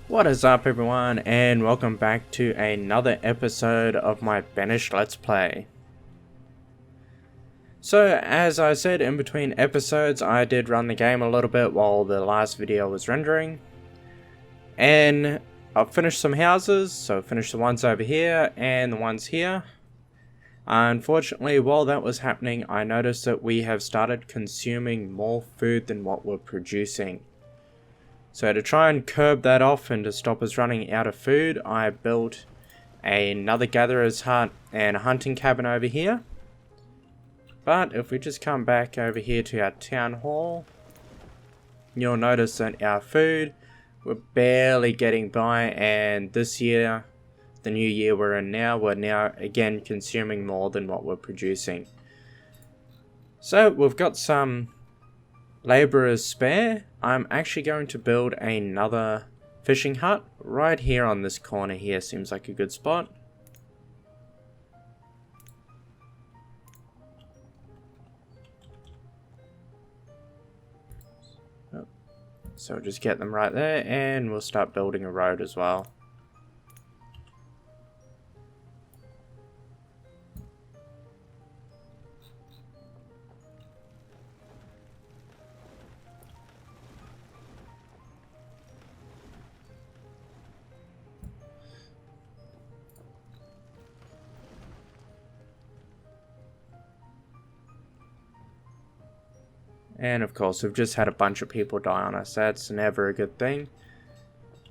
What is up everyone, and welcome back to another episode of my Banished Let's Play. So as I said, in between episodes I did run the game a little bit while the last video was rendering. And I've finished some houses, so I've finished the ones over here and the ones here. Unfortunately, while that was happening, I noticed that we have started consuming more food than what we're producing. So to try and curb that off and to stop us running out of food, I built another gatherer's hut and a hunting cabin over here. But if we just come back over here to our town hall, you'll notice that our food, we're barely getting by, and this year, the new year we're in now, we're now again consuming more than what we're producing. So we've got some laborers spare. I'm actually going to build another fishing hut right here on this corner here. Seems like a good spot. So just get them right there, and we'll start building a road as well. And of course, we've just had a bunch of people die on us. That's never a good thing.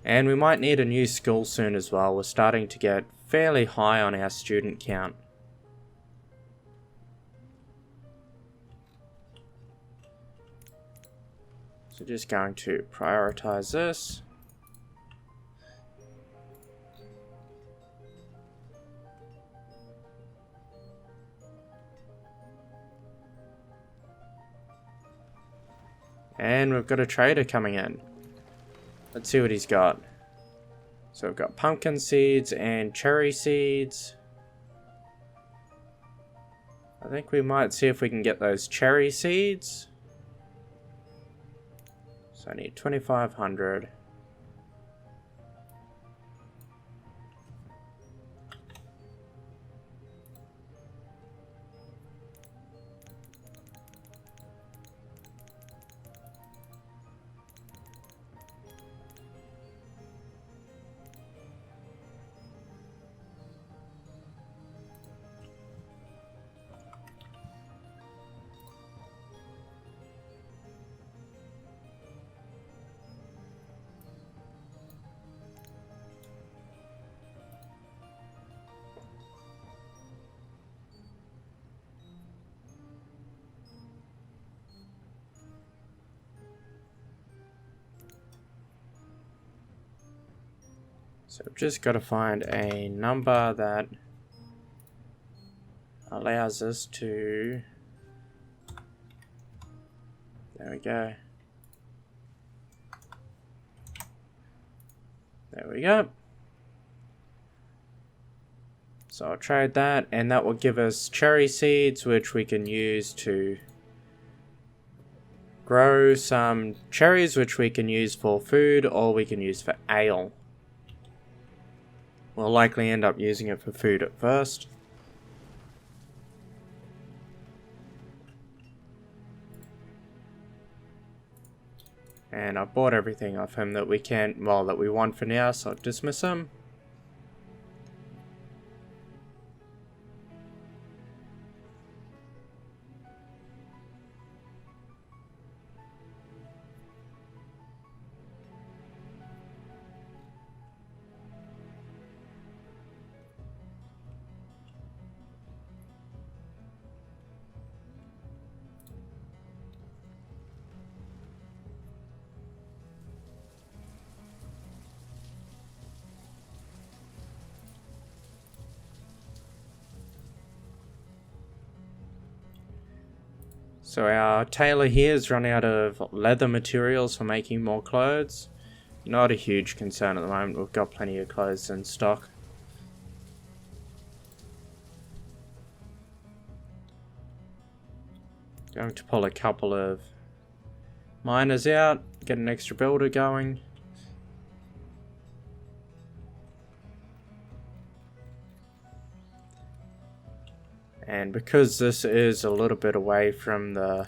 And we might need a new school soon as well. We're starting to get fairly high on our student count. So just going to prioritize this. And we've got a trader coming in. Let's see what he's got. So we've got pumpkin seeds and cherry seeds. I think we might see if we can get those cherry seeds. So I need 2,500. So I've just got to find a number that allows us to... There we go. There we go. So I'll trade that, and that will give us cherry seeds, which we can use to grow some cherries, which we can use for food, or we can use for ale. We'll likely end up using it for food at first. And I bought everything off him that we can, well, that we want for now, so I'll dismiss him. So our tailor here has run out of leather materials for making more clothes. Not a huge concern at the moment, we've got plenty of clothes in stock. Going to pull a couple of miners out, get an extra builder going. And because this is a little bit away from the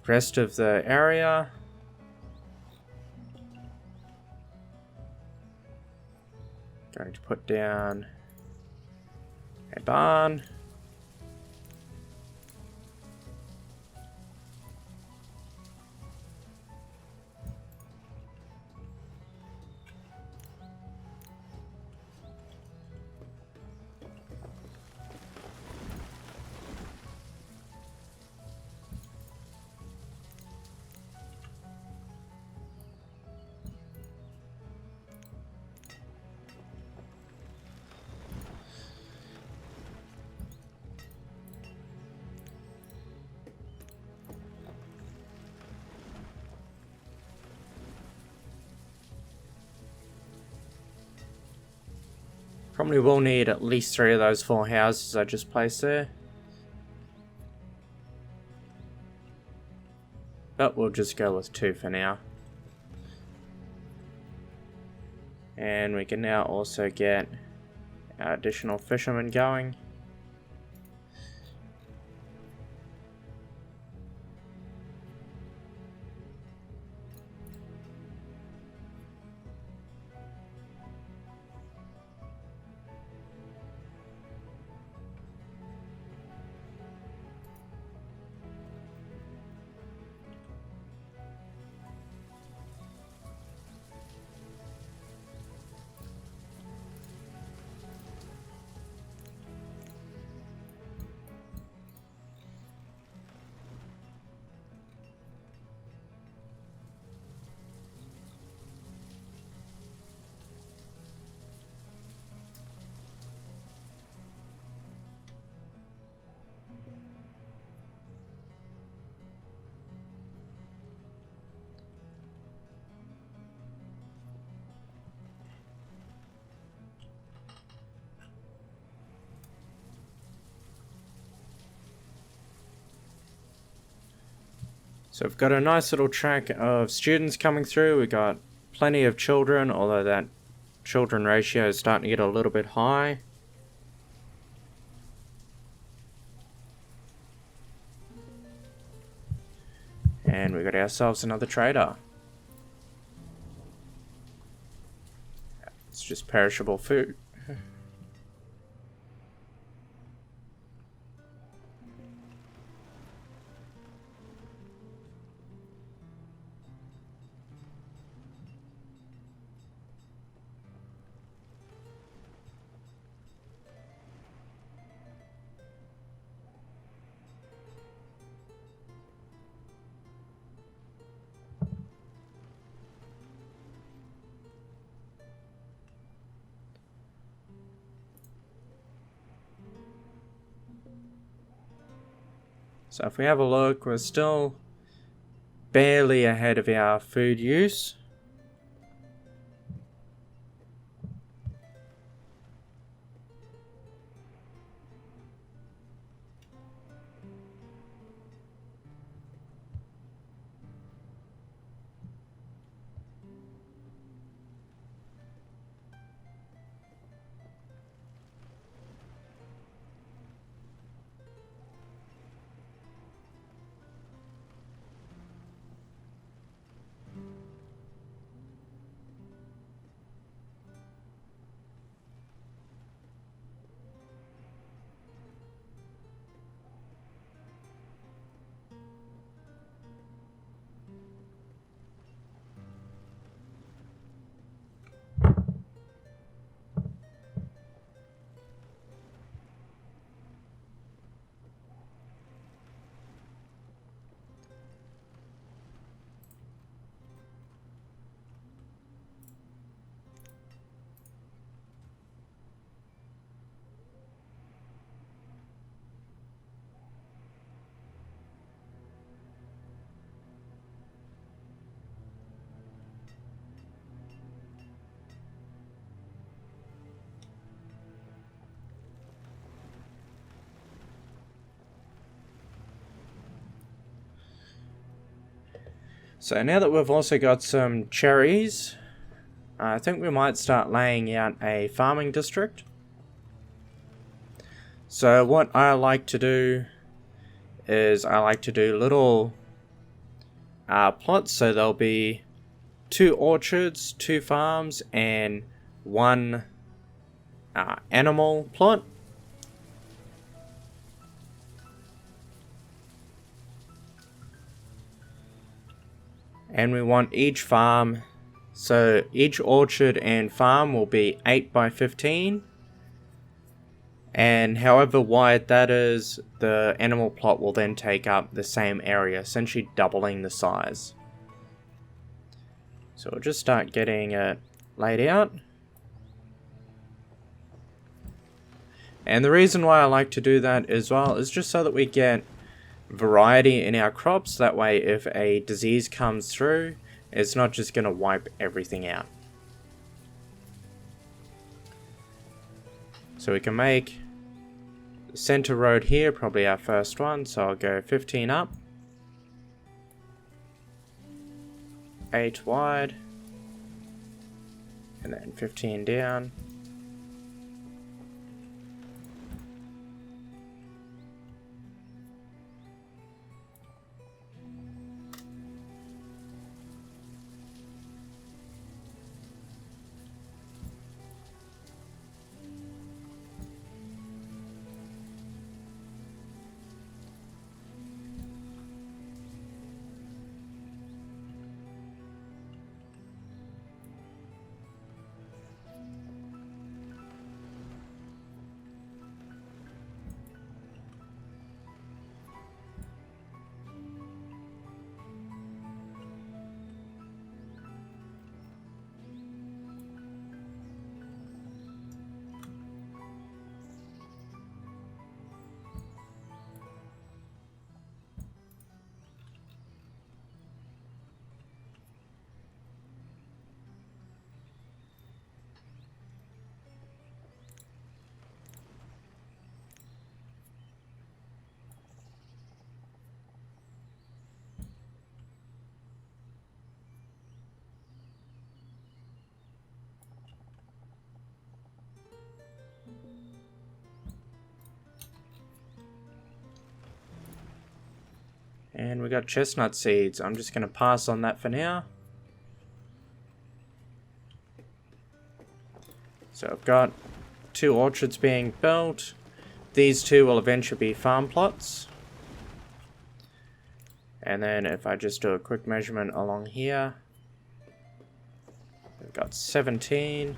rest of the area, going to put down a barn. Probably will need at least 3 of those 4 houses I just placed there. But we'll just go with 2 for now. And we can now also get our additional fishermen going. So we've got a nice little track of students coming through. We've got plenty of children, although that children ratio is starting to get a little bit high. And we got ourselves another trader. It's just perishable food. So if we have a look, we're still barely ahead of our food use. So now that we've also got some cherries, I think we might start laying out a farming district. So what I like to do is I like to do little plots, so there'll be 2 orchards, 2 farms, and 1 animal plot. And we want each farm, so each orchard and farm will be 8 by 15. And however wide that is, the animal plot will then take up the same area, essentially doubling the size. So we'll just start getting it laid out. And the reason why I like to do that as well is just so that we get variety in our crops. That way if a disease comes through, it's not just going to wipe everything out. So we can make the center road here probably our first one, so I'll go 15 up, 8 wide, and then 15 down. And we got chestnut seeds. I'm just going to pass on that for now. So I've got 2 orchards being built. These 2 will eventually be farm plots. And then if I just do a quick measurement along here, we've got 17.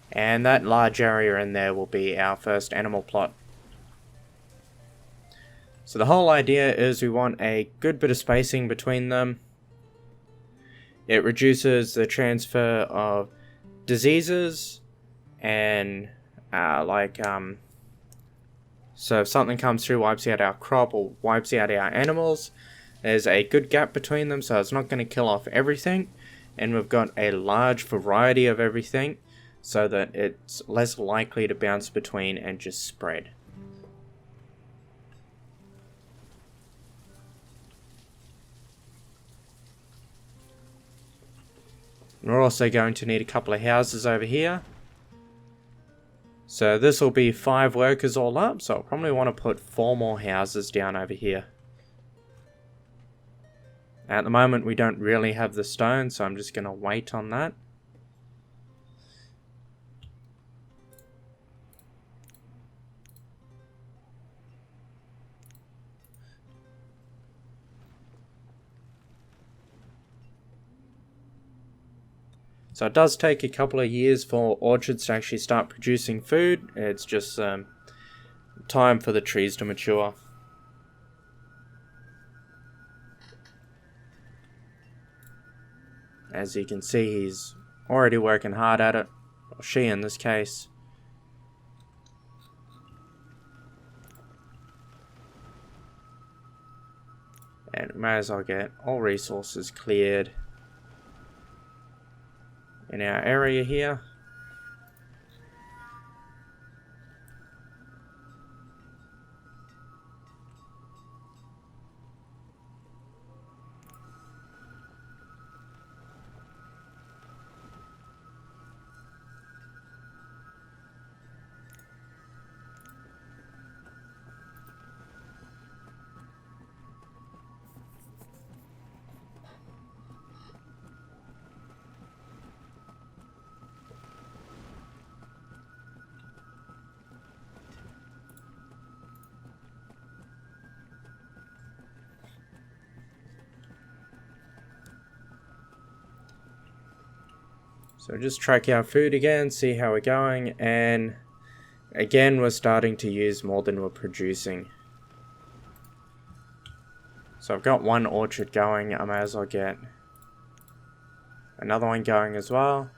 And that large area in there will be our first animal plot. So the whole idea is we want a good bit of spacing between them. It reduces the transfer of diseases and so if something comes through, wipes out our crop or wipes out our animals, there's a good gap between them, so it's not going to kill off everything. And we've got a large variety of everything, so that it's less likely to bounce between and just spread. We're also going to need a couple of houses over here. So this will be 5 workers all up, so I'll probably want to put 4 more houses down over here. At the moment we don't really have the stone, so I'm just going to wait on that. So it does take a couple of years for orchards to actually start producing food. It's just time for the trees to mature. As you can see, he's already working hard at it, or she in this case. And we may as well get all resources cleared in our area here. So just track our food again, see how we're going, and again we're starting to use more than we're producing. So I've got one orchard going, I may as well get another one going as well.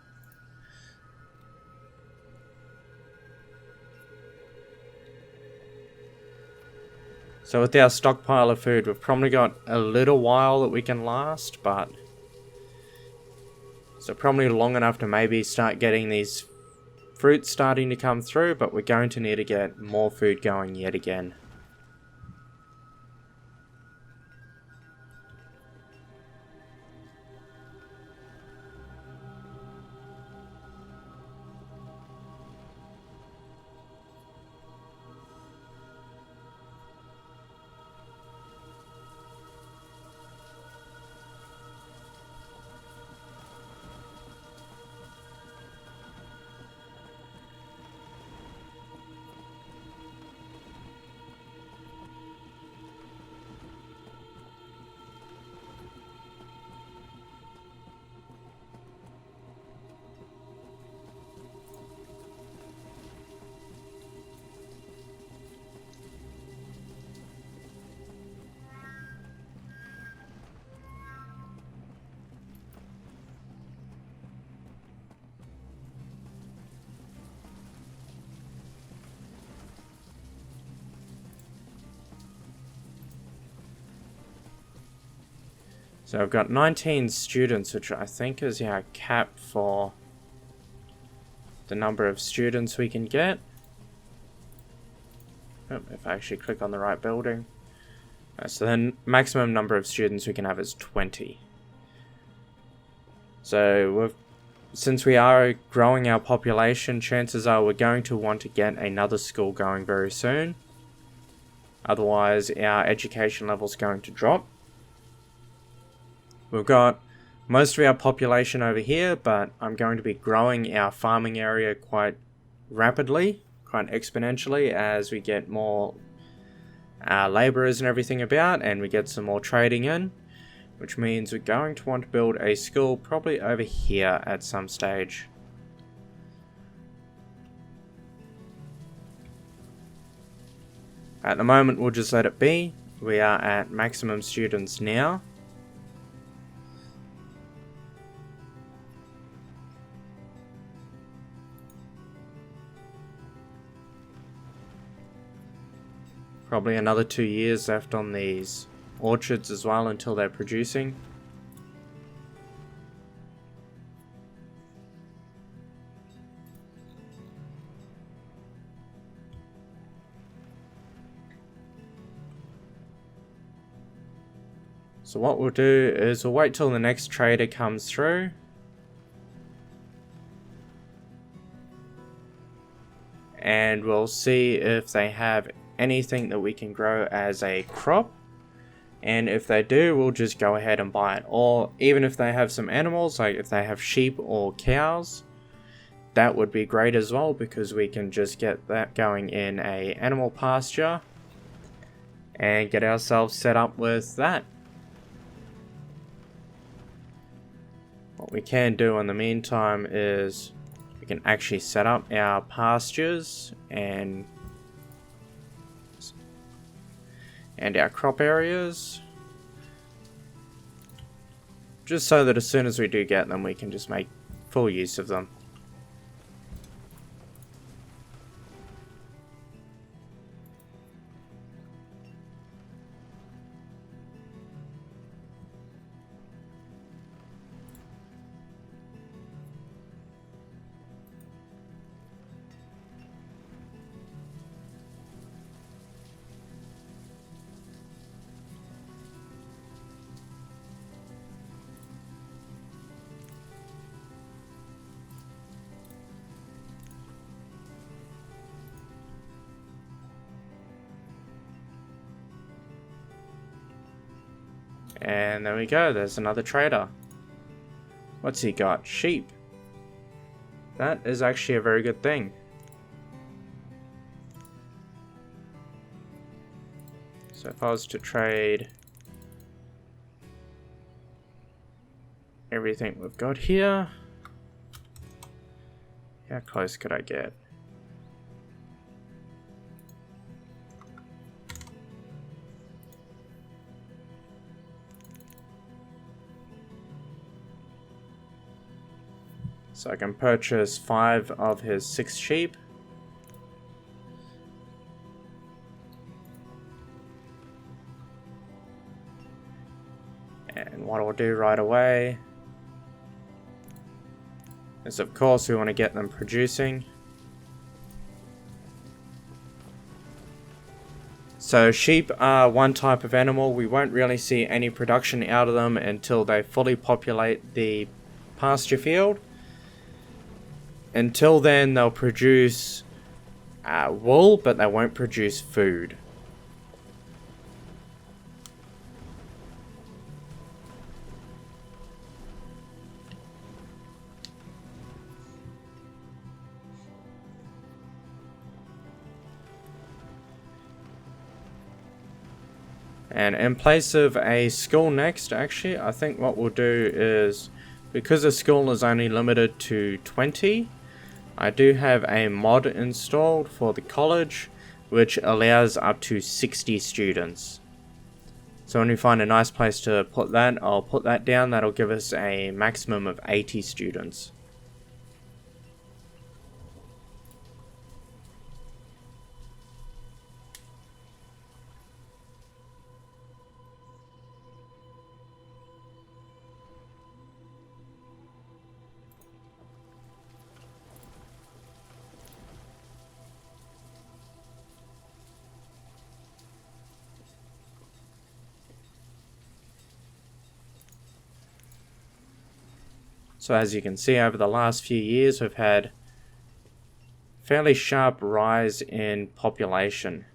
So with our stockpile of food, we've probably got a little while that we can last, but so probably long enough to maybe start getting these fruits starting to come through, but we're going to need to get more food going yet again. So I've got 19 students, which I think is our cap for the number of students we can get. Oh, if I actually click on the right building. So the maximum number of students we can have is 20. So since we are growing our population, chances are we're going to want to get another school going very soon. Otherwise, our education level is going to drop. We've got most of our population over here, but I'm going to be growing our farming area quite rapidly, quite exponentially, as we get more labourers and everything about, and we get some more trading in, which means we're going to want to build a school probably over here at some stage. At the moment, we'll just let it be. We are at maximum students now. Probably another 2 years left on these orchards as well until they're producing. So what we'll do is we'll wait till the next trader comes through. And we'll see if they have anything that we can grow as a crop, and if they do, we'll just go ahead and buy it. Or even if they have some animals, like if they have sheep or cows, that would be great as well, because we can just get that going in a animal pasture and get ourselves set up with that. What we can do in the meantime is we can actually set up our pastures and our crop areas, just so that as soon as we do get them, we can just make full use of them. And there we go, there's another trader. What's he got? Sheep. That is actually a very good thing. So if I was to trade everything we've got here, How close could I get? So I can purchase 5 of his 6 sheep. And what I'll do right away is, of course, we want to get them producing. So sheep are one type of animal. We won't really see any production out of them until they fully populate the pasture field. Until then, they'll produce wool, but they won't produce food. And in place of a school next, actually, I think what we'll do is, because the school is only limited to 20, I do have a mod installed for the college, which allows up to 60 students. So when we find a nice place to put that, I'll put that down. That'll give us a maximum of 80 students. So as you can see, over the last few years, we've had fairly sharp rise in population.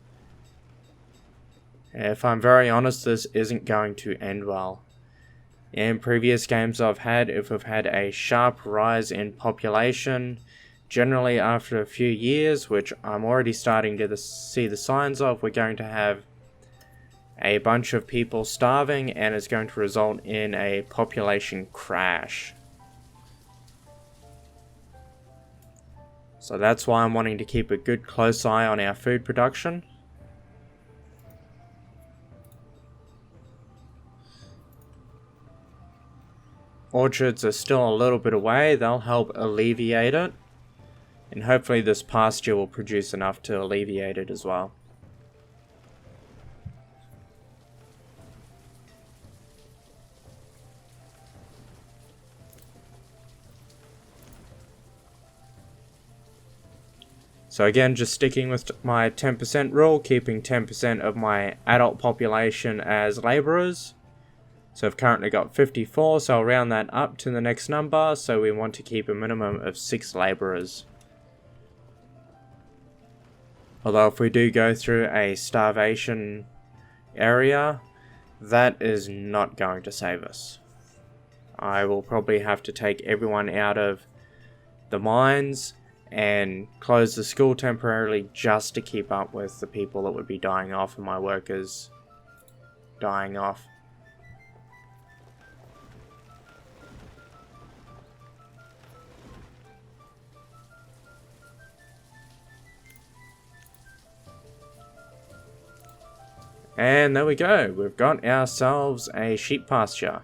If I'm very honest, this isn't going to end well. In previous games I've had, if we've had a sharp rise in population, generally after a few years, which I'm already starting to see the signs of, we're going to have a bunch of people starving, and it's going to result in a population crash. So that's why I'm wanting to keep a good close eye on our food production. Orchards are still a little bit away. They'll help alleviate it. And hopefully this pasture will produce enough to alleviate it as well. So again, just sticking with my 10% rule, keeping 10% of my adult population as labourers. So I've currently got 54, so I'll round that up to the next number. So we want to keep a minimum of 6 labourers. Although if we do go through a starvation area, that is not going to save us. I will probably have to take everyone out of the mines and close the school temporarily just to keep up with the people that would be dying off and my workers dying off. And there we go, we've got ourselves a sheep pasture.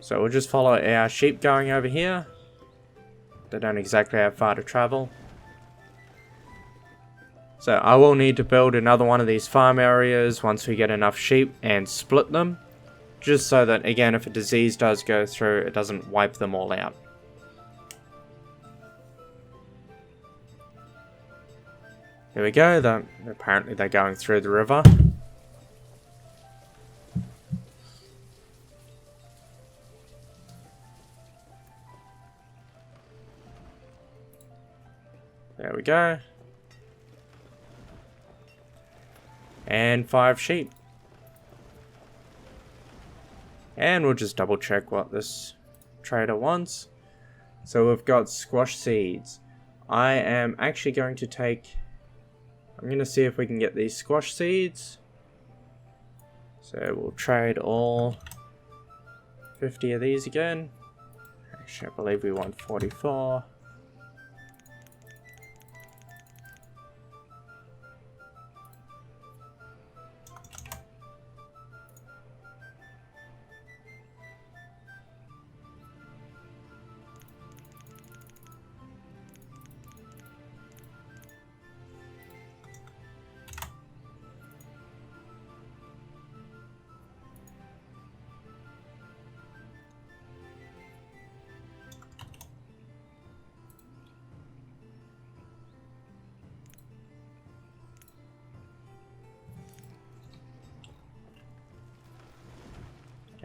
So we'll just follow our sheep going over here. They don't exactly have far to travel. So I will need to build another one of these farm areas once we get enough sheep and split them. Just so that, again, if a disease does go through, it doesn't wipe them all out. Here we go, apparently they're going through the river. There we go. And 5 sheep. And we'll just double check what this trader wants. So we've got squash seeds. I am actually going to take... I'm going to see if we can get these squash seeds. So we'll trade all 50 of these again. Actually, I believe we want 44.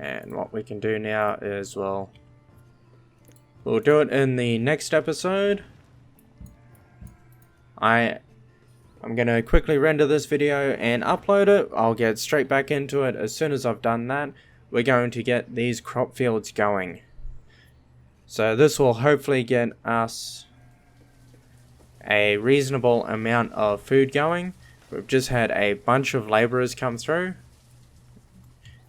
And what we can do now is we'll do it in the next episode. I'm gonna quickly render this video and upload it. I'll get straight back into it as soon as I've done that. We're going to get these crop fields going. So this will hopefully get us a reasonable amount of food going. We've just had a bunch of laborers come through.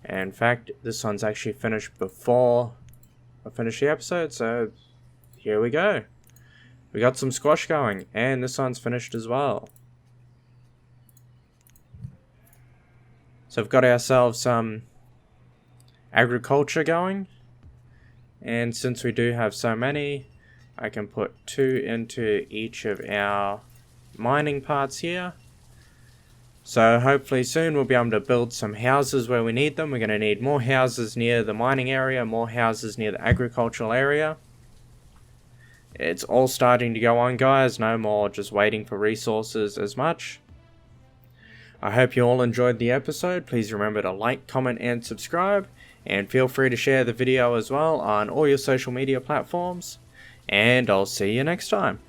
In fact, this one's actually finished before I finish the episode, so here we go. We got some squash going, and this one's finished as well. So we've got ourselves some agriculture going, and since we do have so many, I can put 2 into each of our mining parts here. So hopefully soon we'll be able to build some houses where we need them. We're going to need more houses near the mining area, more houses near the agricultural area. It's all starting to go on, guys. No more just waiting for resources as much. I hope you all enjoyed the episode. Please remember to like, comment, and subscribe. And feel free to share the video as well on all your social media platforms. And I'll see you next time.